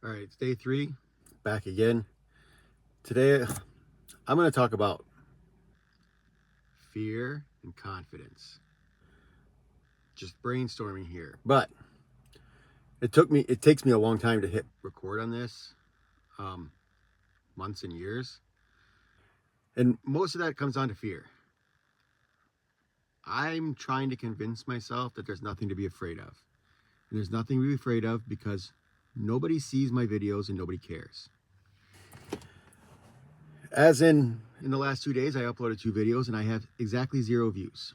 All right, it's day 3, back again. Today, I'm going to talk about fear and confidence. Just brainstorming here. But it takes me a long time to hit record on this, months and years. And most of that comes down to fear. I'm trying to convince myself that there's nothing to be afraid of. And there's nothing to be afraid of because nobody sees my videos and nobody cares. As in the last 2 days, I uploaded 2 videos and I have exactly 0 views.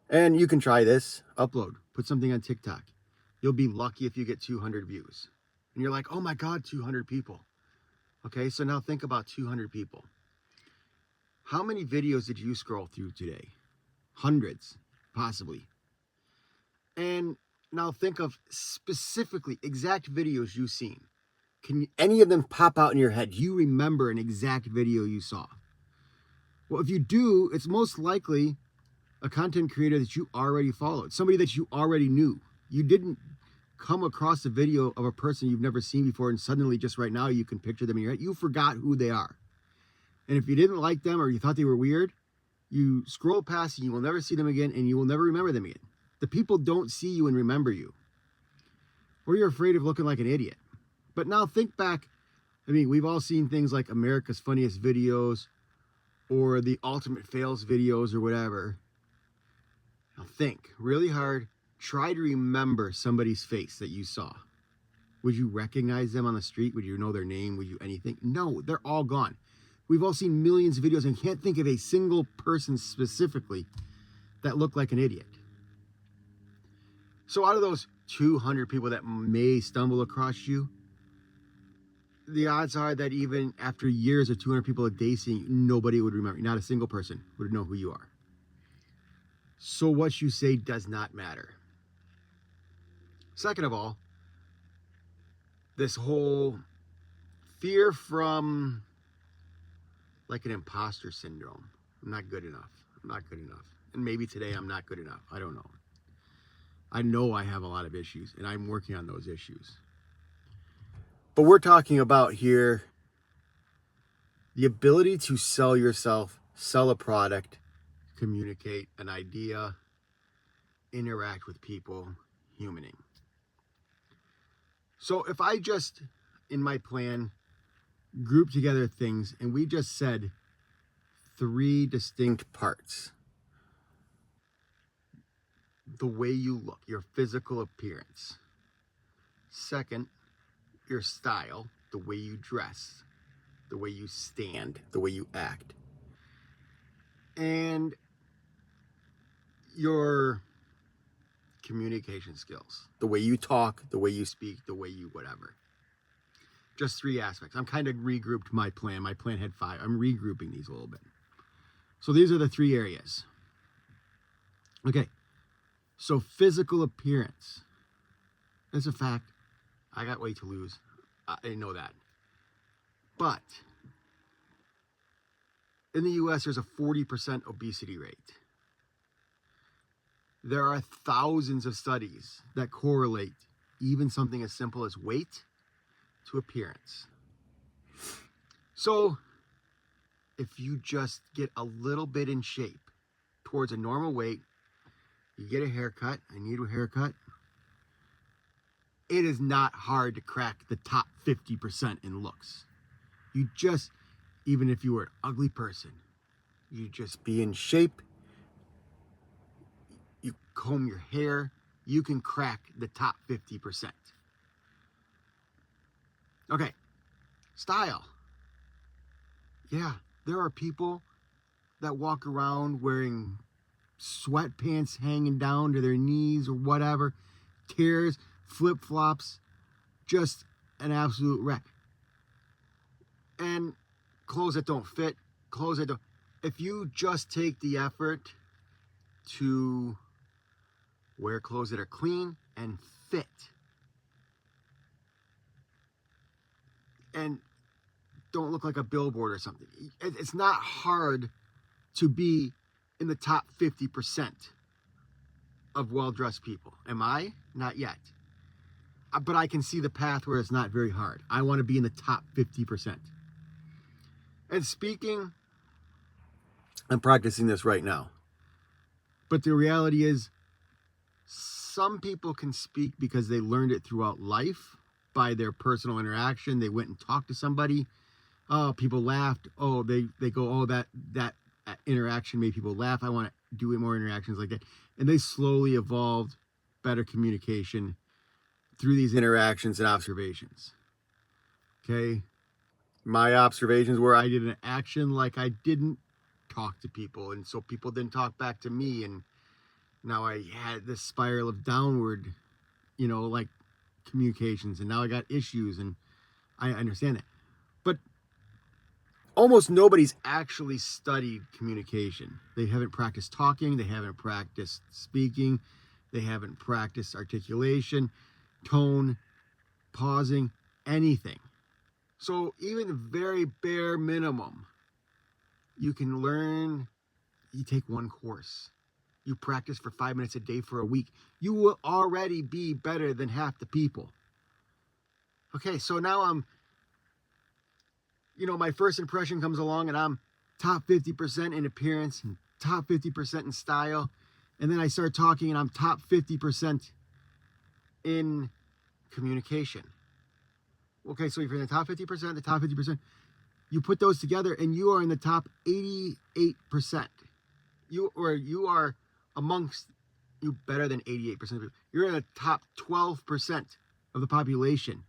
And you can try this, upload, put something on TikTok. You'll be lucky if you get 200 views. And you're like, oh my God, 200 people. Okay, so now think about 200 people. How many videos did you scroll through today? Hundreds, possibly. And now think of specifically exact videos you've seen. Can any of them pop out in your head? Do you remember an exact video you saw? Well, if you do, it's most likely a content creator that you already followed, somebody that you already knew. You didn't come across a video of a person you've never seen before and suddenly just right now you can picture them in your head. You forgot who they are. And if you didn't like them or you thought they were weird, you scroll past and you will never see them again and you will never remember them again. The people don't see you and remember you. Or you're afraid of looking like an idiot. But now think back. I mean, we've all seen things like America's Funniest Videos or the Ultimate Fails videos or whatever. Now think really hard. Try to remember somebody's face that you saw. Would you recognize them on the street? Would you know their name? Would you anything? No, they're all gone. We've all seen millions of videos and can't think of a single person specifically that looked like an idiot. So out of those 200 people that may stumble across you, the odds are that even after years of 200 people a day seeing you, nobody would remember. Not a single person would know who you are. So what you say does not matter. Second of all, this whole fear from like an imposter syndrome. I'm not good enough. I'm not good enough. And maybe today I'm not good enough. I don't know. I know I have a lot of issues and I'm working on those issues. But we're talking about here the ability to sell yourself, sell a product, communicate an idea, interact with people, humaning. So if I just, in my plan, group together things and we just said 3 distinct parts. The way you look, your physical appearance. Second, your style, the way you dress, the way you stand, the way you act. And your communication skills, the way you talk, the way you speak, the way you whatever. Just 3 aspects. I'm kind of regrouped my plan. My plan had 5. I'm regrouping these a little bit. So these are the 3 areas. Okay. So physical appearance. That's a fact. I got weight to lose. I didn't know that. But in the US, there's a 40% obesity rate. There are thousands of studies that correlate even something as simple as weight to appearance. So if you just get a little bit in shape towards a normal weight, you get a haircut, I need a haircut, it is not hard to crack the top 50% in looks. You just, even if you were an ugly person, you just be in shape, you comb your hair, you can crack the top 50%. Okay, style. Yeah, there are people that walk around wearing sweatpants hanging down to their knees or whatever, tears, flip-flops, just an absolute wreck. And clothes that don't fit, clothes that don't. If you just take the effort to wear clothes that are clean and fit, and don't look like a billboard or something, it's not hard to be in the top 50% of well-dressed people. Am I? Not yet. but I can see the path where it's not very hard. I want to be in the top 50%. And speaking, I'm practicing this right now. But the reality is, some people can speak because they learned it throughout life by their personal interaction. They went and talked to somebody. Oh, people laughed. Oh, they go, oh, that interaction made people laugh. I want to do more interactions like that. And they slowly evolved better communication through these interactions and observations. Okay. My observations were I did an action like I didn't talk to people. And so people didn't talk back to me. And now I had this spiral of downward, like communications. And now I got issues, and I understand that. But almost nobody's actually studied communication. They haven't practiced talking. They haven't practiced speaking. They haven't practiced articulation, tone, pausing, anything. So even the very bare minimum, you can learn. You take one course. You practice for 5 minutes a day for a week. You will already be better than half the people. Okay, so now I'm, my first impression comes along and I'm top 50% in appearance and top 50% in style. And then I start talking and I'm top 50% in communication. Okay, so if you're in the top 50%, you put those together and you are in the top 88%. You are amongst you better than 88% of people. You're in the top 12% of the population.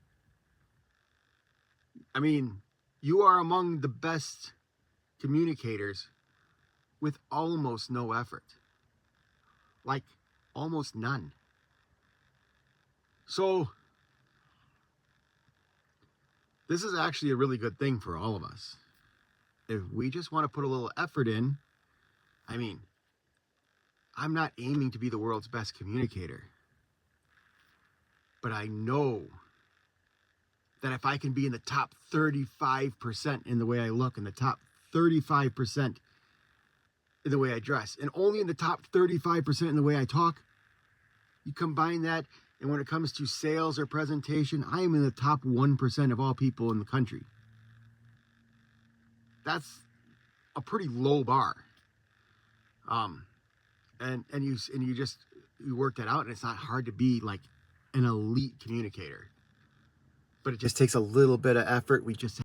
I mean, you are among the best communicators with almost no effort. Like almost none. So this is actually a really good thing for all of us. If we just want to put a little effort in, I mean, I'm not aiming to be the world's best communicator. But I know that if I can be in the top 35% in the way I look, in the top 35% in the way I dress, and only in the top 35% in the way I talk, you combine that, and when it comes to sales or presentation, I am in the top 1% of all people in the country. That's a pretty low bar. And you work that out, and it's not hard to be like an elite communicator. But it just takes a little bit of effort. We just